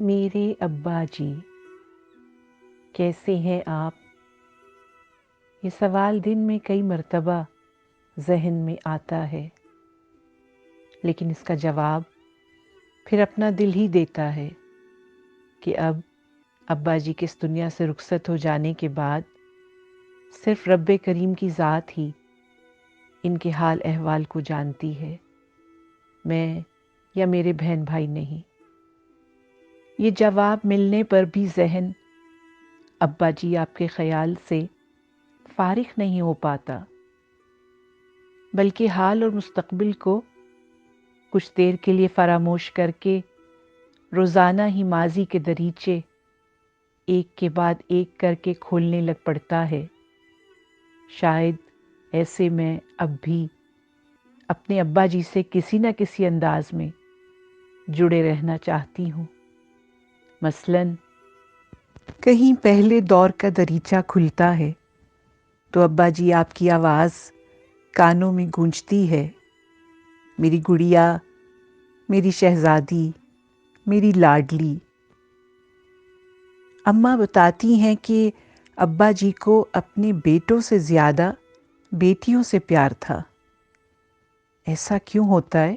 میرے ابا جی، کیسے ہیں آپ؟ یہ سوال دن میں کئی مرتبہ ذہن میں آتا ہے، لیکن اس کا جواب پھر اپنا دل ہی دیتا ہے کہ اب ابا جی کے اس دنیا سے رخصت ہو جانے کے بعد صرف رب کریم کی ذات ہی ان کے حال احوال کو جانتی ہے، میں یا میرے بہن بھائی نہیں۔ یہ جواب ملنے پر بھی ذہن ابا جی آپ کے خیال سے فارغ نہیں ہو پاتا، بلکہ حال اور مستقبل کو کچھ دیر کے لیے فراموش کر کے روزانہ ہی ماضی کے دریچے ایک کے بعد ایک کر کے کھولنے لگ پڑتا ہے۔ شاید ایسے میں اب بھی اپنے ابا جی سے کسی نہ کسی انداز میں جڑے رہنا چاہتی ہوں۔ مثلاً کہیں پہلے دور کا دریچہ کھلتا ہے تو ابا جی آپ کی آواز کانوں میں گونجتی ہے، میری گڑیا، میری شہزادی، میری لاڈلی۔ اماں بتاتی ہیں کہ ابا جی کو اپنے بیٹوں سے زیادہ بیٹیوں سے پیار تھا۔ ایسا کیوں ہوتا ہے؟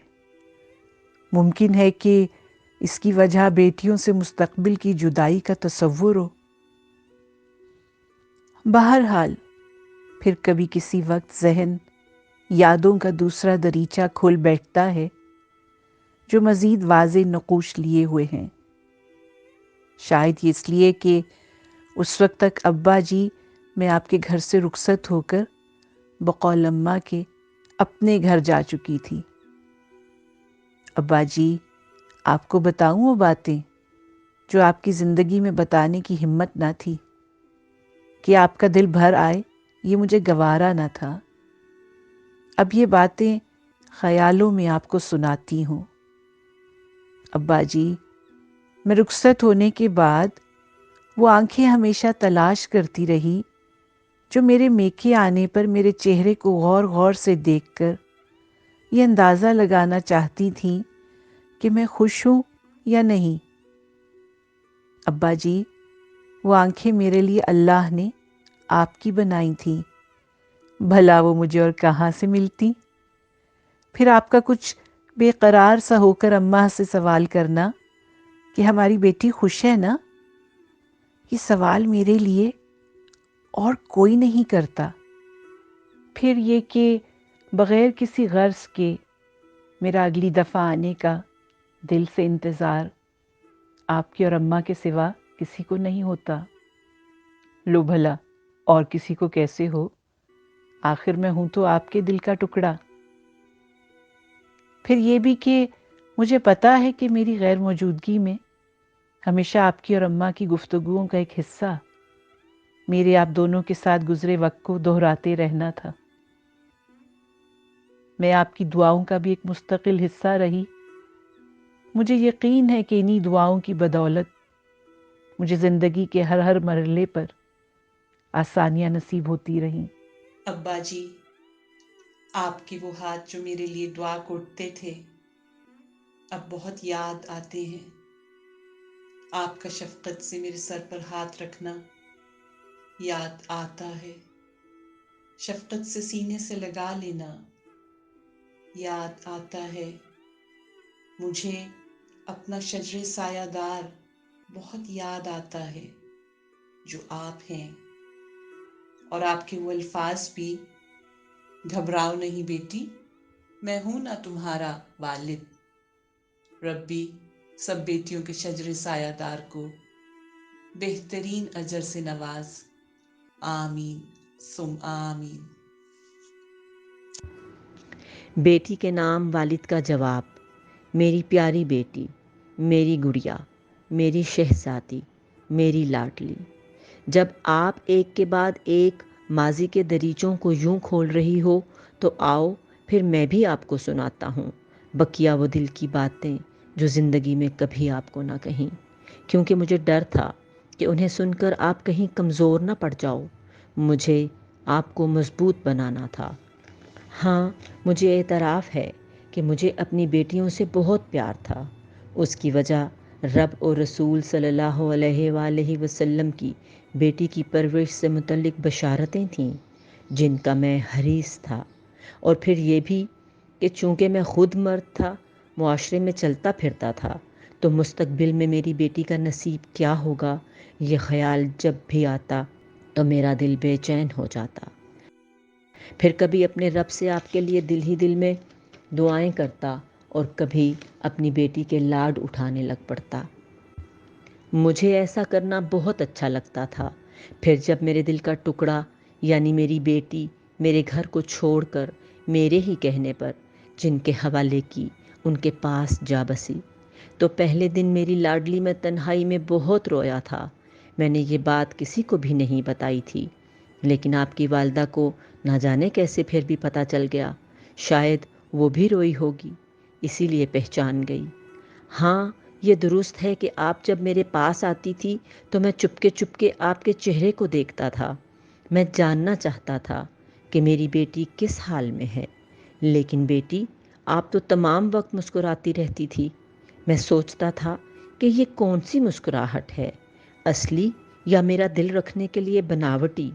ممکن ہے کہ اس کی وجہ بیٹیوں سے مستقبل کی جدائی کا تصور ہو۔ بہرحال پھر کبھی کسی وقت ذہن یادوں کا دوسرا دریچہ کھول بیٹھتا ہے جو مزید واضح نقوش لیے ہوئے ہیں۔ شاید یہ اس لیے کہ اس وقت تک ابا جی میں آپ کے گھر سے رخصت ہو کر بقول اماں کے اپنے گھر جا چکی تھی۔ ابا جی، آپ کو بتاؤں وہ باتیں جو آپ کی زندگی میں بتانے کی ہمت نہ تھی، کہ آپ کا دل بھر آئے یہ مجھے گوارا نہ تھا۔ اب یہ باتیں خیالوں میں آپ کو سناتی ہوں۔ ابا جی، میں رخصت ہونے کے بعد وہ آنکھیں ہمیشہ تلاش کرتی رہی جو میرے میکے آنے پر میرے چہرے کو غور غور سے دیکھ کر یہ اندازہ لگانا چاہتی تھیں کہ میں خوش ہوں یا نہیں۔ ابا جی، وہ آنکھیں میرے لیے اللہ نے آپ کی بنائی تھیں، بھلا وہ مجھے اور کہاں سے ملتی؟ پھر آپ کا کچھ بے قرار سا ہو کر اماں سے سوال کرنا کہ ہماری بیٹی خوش ہے نا، یہ سوال میرے لیے اور کوئی نہیں کرتا۔ پھر یہ کہ بغیر کسی غرض کے میرا اگلی دفعہ آنے کا دل سے انتظار آپ کی اور اماں کے سوا کسی کو نہیں ہوتا۔ لو بھلا اور کسی کو کیسے ہو؟ آخر میں ہوں تو آپ کے دل کا ٹکڑا۔ پھر یہ بھی کہ مجھے پتا ہے کہ میری غیر موجودگی میں ہمیشہ آپ کی اور اماں کی گفتگوؤں کا ایک حصہ میرے آپ دونوں کے ساتھ گزرے وقت کو دہراتے رہنا تھا۔ میں آپ کی دعاؤں کا بھی ایک مستقل حصہ رہی۔ مجھے یقین ہے کہ انہی دعاؤں کی بدولت مجھے زندگی کے ہر ہر مرحلے پر آسانیاں نصیب ہوتی رہیں۔ ابا جی، آپ کے وہ ہاتھ جو میرے لیے دعا کوٹتے تھے اب بہت یاد آتے ہیں۔ آپ کا شفقت سے میرے سر پر ہاتھ رکھنا یاد آتا ہے، شفقت سے سینے سے لگا لینا یاد آتا ہے۔ مجھے اپنا شجر سایہ دار بہت یاد آتا ہے جو آپ ہیں، اور آپ کے وہ الفاظ بھی، گھبراؤ نہیں بیٹی، میں ہوں نا تمہارا والد۔ ربی سب بیٹیوں کے شجر سایہ دار کو بہترین اجر سے نواز، آمین ثم آمین۔ بیٹی کے نام والد کا جواب۔ میری پیاری بیٹی، میری گڑیا، میری شہزادی، میری لاڈلی، جب آپ ایک کے بعد ایک ماضی کے دریچوں کو یوں کھول رہی ہو تو آؤ پھر میں بھی آپ کو سناتا ہوں بقیہ وہ دل کی باتیں جو زندگی میں کبھی آپ کو نہ کہیں، کیونکہ مجھے ڈر تھا کہ انہیں سن کر آپ کہیں کمزور نہ پڑ جاؤ۔ مجھے آپ کو مضبوط بنانا تھا۔ ہاں، مجھے اعتراف ہے کہ مجھے اپنی بیٹیوں سے بہت پیار تھا۔ اس کی وجہ رب اور رسول صلی اللہ علیہ وآلہ وسلم کی بیٹی کی پرورش سے متعلق بشارتیں تھیں جن کا میں حریص تھا، اور پھر یہ بھی کہ چونکہ میں خود مرد تھا، معاشرے میں چلتا پھرتا تھا، تو مستقبل میں میری بیٹی کا نصیب کیا ہوگا، یہ خیال جب بھی آتا تو میرا دل بے چین ہو جاتا۔ پھر کبھی اپنے رب سے آپ کے لیے دل ہی دل میں دعائیں کرتا اور کبھی اپنی بیٹی کے لاڈ اٹھانے لگ پڑتا۔ مجھے ایسا کرنا بہت اچھا لگتا تھا۔ پھر جب میرے دل کا ٹکڑا یعنی میری بیٹی میرے گھر کو چھوڑ کر میرے ہی کہنے پر جن کے حوالے کی ان کے پاس جا بسی، تو پہلے دن میری لاڈلی میں تنہائی میں بہت رویا تھا۔ میں نے یہ بات کسی کو بھی نہیں بتائی تھی، لیکن آپ کی والدہ کو نہ جانے کیسے پھر بھی پتہ چل گیا۔ شاید وہ بھی روئی ہوگی، اسی لیے پہچان گئی۔ ہاں، یہ درست ہے کہ آپ جب میرے پاس آتی تھی تو میں چپکے آپ کے چہرے کو دیکھتا تھا۔ میں جاننا چاہتا تھا کہ میری بیٹی کس حال میں ہے، لیکن بیٹی آپ تو تمام وقت مسکراتی رہتی تھی۔ میں سوچتا تھا کہ یہ کون سی مسکراہٹ ہے، اصلی یا میرا دل رکھنے کے لیے بناوٹی۔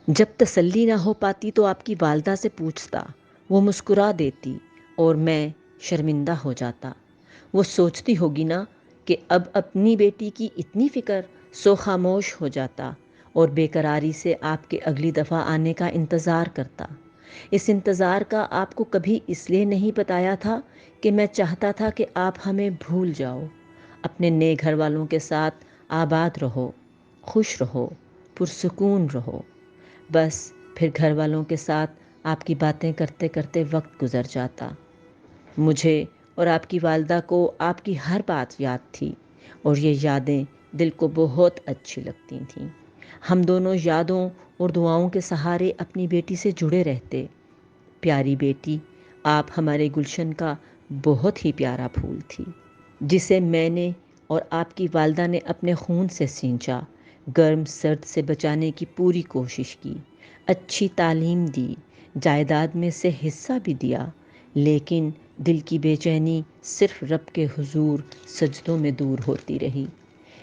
جب تسلی نہ ہو پاتی تو آپ کی والدہ سے پوچھتا، وہ مسکرا دیتی اور میں شرمندہ ہو جاتا۔ وہ سوچتی ہوگی نا کہ اب اپنی بیٹی کی اتنی فکر، سو خاموش ہو جاتا اور بے قراری سے آپ کے اگلی دفعہ آنے کا انتظار کرتا۔ اس انتظار کا آپ کو کبھی اس لیے نہیں بتایا تھا کہ میں چاہتا تھا کہ آپ ہمیں بھول جاؤ، اپنے نئے گھر والوں کے ساتھ آباد رہو، خوش رہو، پرسکون رہو۔ بس پھر گھر والوں کے ساتھ آپ کی باتیں کرتے کرتے وقت گزر جاتا۔ مجھے اور آپ کی والدہ کو آپ کی ہر بات یاد تھی، اور یہ یادیں دل کو بہت اچھی لگتی تھیں۔ ہم دونوں یادوں اور دعاؤں کے سہارے اپنی بیٹی سے جڑے رہتے۔ پیاری بیٹی، آپ ہمارے گلشن کا بہت ہی پیارا پھول تھی، جسے میں نے اور آپ کی والدہ نے اپنے خون سے سینچا، گرم سرد سے بچانے کی پوری کوشش کی، اچھی تعلیم دی، جائیداد میں سے حصہ بھی دیا، لیکن دل کی بے چینی صرف رب کے حضور سجدوں میں دور ہوتی رہی،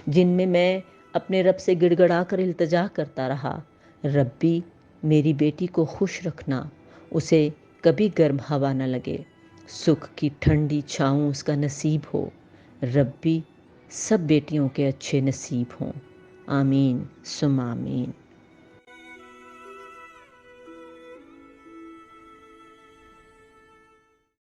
جن میں اپنے رب سے گڑ گڑا کر التجا کرتا رہا، ربی میری بیٹی کو خوش رکھنا، اسے کبھی گرم ہوا نہ لگے، سکھ کی ٹھنڈی چھاؤں اس کا نصیب ہو، ربی سب بیٹیوں کے اچھے نصیب ہوں، آمین ثم آمین۔